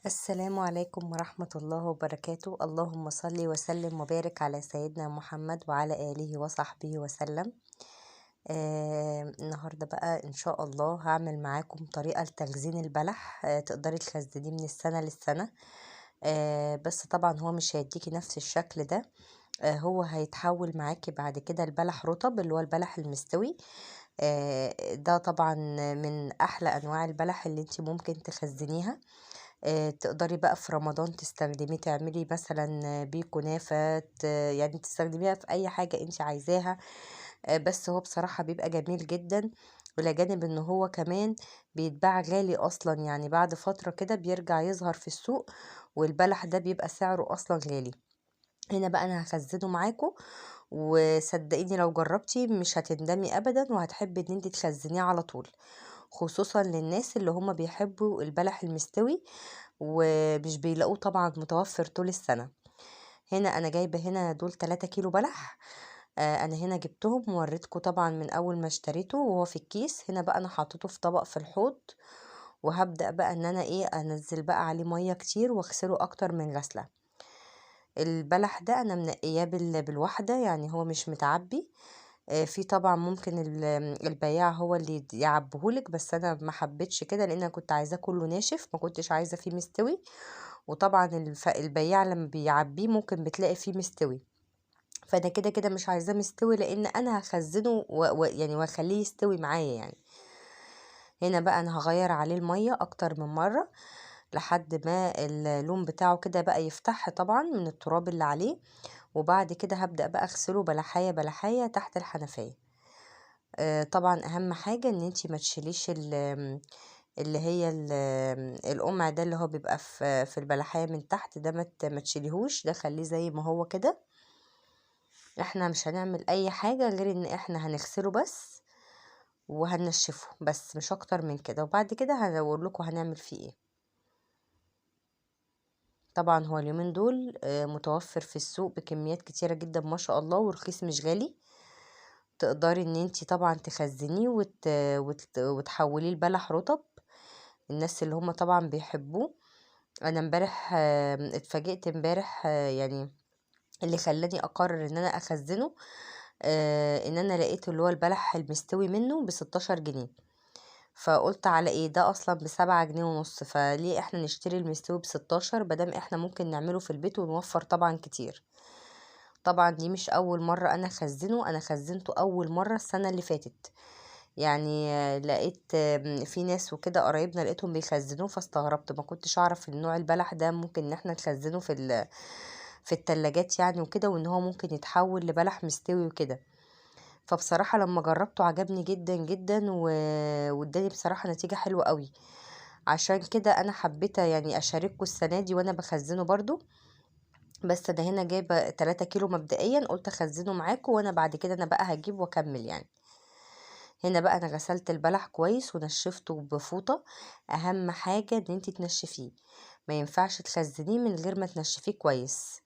السلام عليكم ورحمة الله وبركاته. اللهم صل وسلم وبارك على سيدنا محمد وعلى آله وصحبه وسلم. النهاردة بقى إن شاء الله هعمل معاكم طريقة لتخزين البلح، تقدري تخزنيه من السنة للسنة. بس طبعا هو مش هيديكي نفس الشكل ده. هو هيتحول معاكي بعد كده البلح رطب، اللي هو البلح المستوي. ده طبعا من أحلى أنواع البلح اللي انتي ممكن تخزنيها. تقدري بقى في رمضان تستخدميه، تعملي مثلا بيه كنافة، يعني تستخدميها في أي حاجة انت عايزاها. بس هو بصراحة بيبقى جميل جدا، إلى جانب ان هو كمان بيتباع غالي أصلا، يعني بعد فترة كده بيرجع يظهر في السوق، والبلح ده بيبقى سعره أصلا غالي. هنا بقى أنا هخزنه معاكم، وصدقيني لو جربتي مش هتندمي أبدا، وهتحبي ان انت تخزنيه على طول، خصوصا للناس اللي هم بيحبوا البلح المستوي ومش بيلاقوه طبعا متوفر طول السنة. هنا انا جايبة هنا دول 3 كيلو بلح. انا هنا جبتهم ووريتكم طبعا من اول ما اشتريته وهو في الكيس. هنا بقى انا حطيته في طبق في الحوض، وهبدأ بقى ان انا انزل بقى عليه مية كتير واغسله اكتر من غسلة. البلح ده انا منقياه بالواحدة، يعني هو مش متعبي. في طبعا ممكن البياع هو اللي يعبهولك، بس انا ما حبيتش كده لان انا كنت عايزاه كله ناشف، ما كنتش عايزه فيه مستوي. وطبعا البياع لما بيعبيه ممكن بتلاقي فيه مستوي، فانا كده كده مش عايزاه مستوي، لان انا هخزنه يعني واخليه يستوي معايا يعني. هنا بقى انا هغير عليه الميه اكتر من مره لحد ما اللون بتاعه كده بقى يفتح طبعا من التراب اللي عليه. وبعد كده هبدأ بقى اغسله بلحاية بلحاية تحت الحنفية. طبعا اهم حاجة ان انتي ما تشيليش اللي هي القمع ده اللي هو بيبقى في البلحية من تحت ده، ما تشيليهوش، ده خليه زي ما هو كده. احنا مش هنعمل اي حاجة غير ان احنا هنغسله بس وهنشفه بس، مش اكتر من كده، وبعد كده هنقول لكم هنعمل فيه ايه. طبعا هو اليومين دول متوفر في السوق بكميات كتيرة جدا ما شاء الله، ورخيص مش غالي. تقدري ان انتي طبعا تخزنيه وتحوليه لبلح رطب، الناس اللي هم طبعا بيحبوه. انا امبارح اتفاجئت امبارح، يعني اللي خلاني اقرر ان انا اخزنه، ان انا لقيت اللي هو البلح المستوي منه ب16 جنيه. فقلت على ايه ده اصلا ب7 جنيه ونص، فليه احنا نشتري المستوي ب16 بدل احنا ممكن نعمله في البيت ونوفر طبعا كتير. طبعا دي مش اول مرة انا خزنه، انا خزنته اول مرة السنة اللي فاتت. يعني لقيت في ناس وكده قرايبنا لقيتهم بيخزنوه، فاستغربت، ما كنتش اعرف ان نوع البلح ده ممكن ان احنا نخزنه في التلاجات يعني وكده، وان هو ممكن يتحول لبلح مستوي وكده. فبصراحة لما جربته عجبني جدا جدا واداني بصراحة نتيجة حلوة قوي. عشان كده انا حبيت يعني اشارككم السنة دي وانا بخزنه برضو. بس انا هنا جايبة 3 كيلو مبدئيا، قلت اخزنه معاكم وانا بعد كده انا بقى هجيب واكمل يعني. هنا بقى انا غسلت البلح كويس ونشفته بفوطة. اهم حاجة ان انتي تنشفيه، ما ينفعش تخزنيه من غير ما تنشفيه كويس.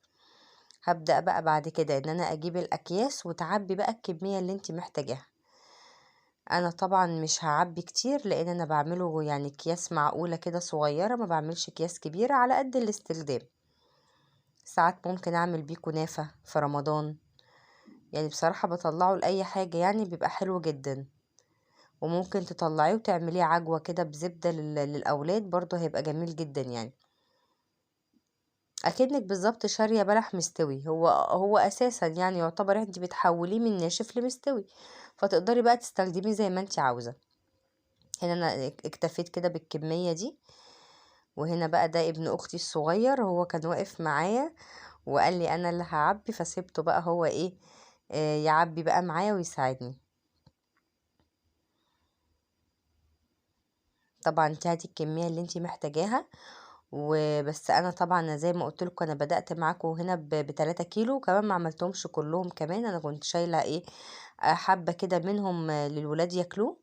هبدأ بقى بعد كده ان انا اجيب الاكياس وتعبي بقى الكمية اللي انتي محتاجاها. انا طبعا مش هعبي كتير لان انا بعمله يعني اكياس معقولة كده صغيرة، ما بعملش اكياس كبيرة على قد الاستخدام. ساعات ممكن اعمل بيه كنافة في رمضان، يعني بصراحة بطلعه لأي حاجة، يعني بيبقى حلو جدا. وممكن تطلعيه وتعمليه عجوة كده بزبدة للأولاد، برضو هيبقى جميل جدا يعني. أكنك بالظبط شارية بلح مستوي، هو أساسا يعني يعتبر انت بتحوليه من ناشف لمستوي، فتقدري بقى تستخدميه زي ما انت عاوزة. هنا أنا اكتفيت كده بالكمية دي. وهنا بقى ده ابن أختي الصغير، هو كان واقف معايا وقال لي أنا اللي هعبي، فسيبته بقى هو يعبي بقى معايا ويساعدني. طبعا انت هاتي الكمية اللي انت محتاجاها وبس. انا طبعا زي ما قلت لكم انا بدأت معاكم هنا ب3 كيلو، كمان ما عملتهمش كلهم، كمان انا كنت شايله حبه كده منهم للولاد ياكلوه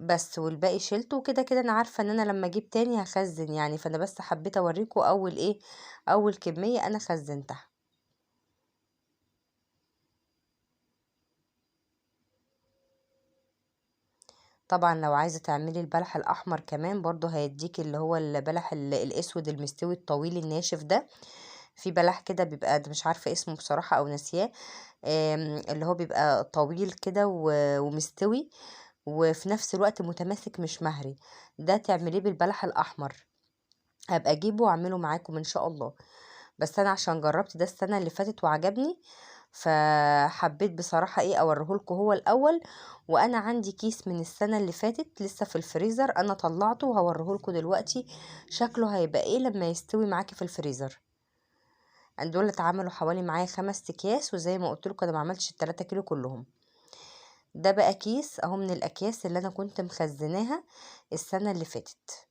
بس، والباقي شيلته. وكده كده انا عارفه ان انا لما اجيب تاني هخزن يعني، فانا بس حبيت اوريكم اول كميه انا خزنتها. طبعا لو عايزة تعملي البلح الأحمر كمان برضو هيديكي اللي هو البلح الأسود المستوي الطويل الناشف ده. في بلح كده بيبقى ده مش عارفة اسمه بصراحة أو ناسياه، اللي هو بيبقى طويل كده ومستوي وفي نفس الوقت متماسك مش مهري، ده تعمليه بالبلح الأحمر. هبقى أجيبه وأعمله معاكم إن شاء الله. بس أنا عشان جربت ده السنة اللي فاتت وعجبني، فحبيت بصراحة ايه اوريهولكوا هو الأول. وأنا عندي كيس من السنة اللي فاتت لسه في الفريزر، أنا طلعته وهوريهولكوا دلوقتي شكله هيبقى ايه لما يستوي معاكي في الفريزر. دول اتعملوا حوالي معايا 5 أكياس، وزي ما قلتلكوا انا معملتش ال3 كيلو كلهم. ده بقى كيس اهو من الأكياس اللي انا كنت مخزناها السنة اللي فاتت.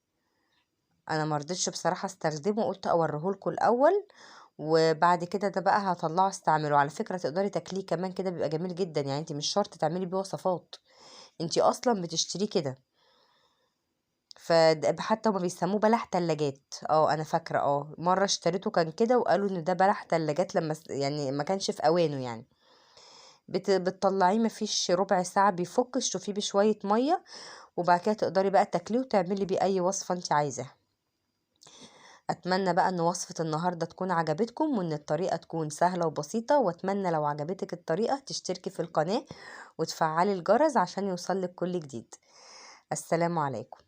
انا مرضتش بصراحة استخدمه، قلت اوريهولكوا الأول وبعد كده ده بقى هطلعه استعمله. على فكرة تقدري تاكليه كمان كده بيبقى جميل جدا، يعني انت مش شرط تعملي بيه وصفات، انت اصلا بتشتريه كده. حتى هما بيسموه بلح تلاجات. انا فاكرة مرة اشتريته كان كده وقالوا ان ده بلح تلاجات لما يعني ما كانش في اوانه يعني. بتطلعيه مفيش ربع ساعة بيفك، تشطفيه بشوية مية وبعد كده تقدري بقى تاكليه وتعملي بيه اي وصفة انت عايزاها. اتمنى بقى ان وصفة النهاردة تكون عجبتكم وان الطريقة تكون سهلة وبسيطة، واتمنى لو عجبتك الطريقة تشتركي في القناة وتفعلي الجرس عشان يوصلك كل جديد. السلام عليكم.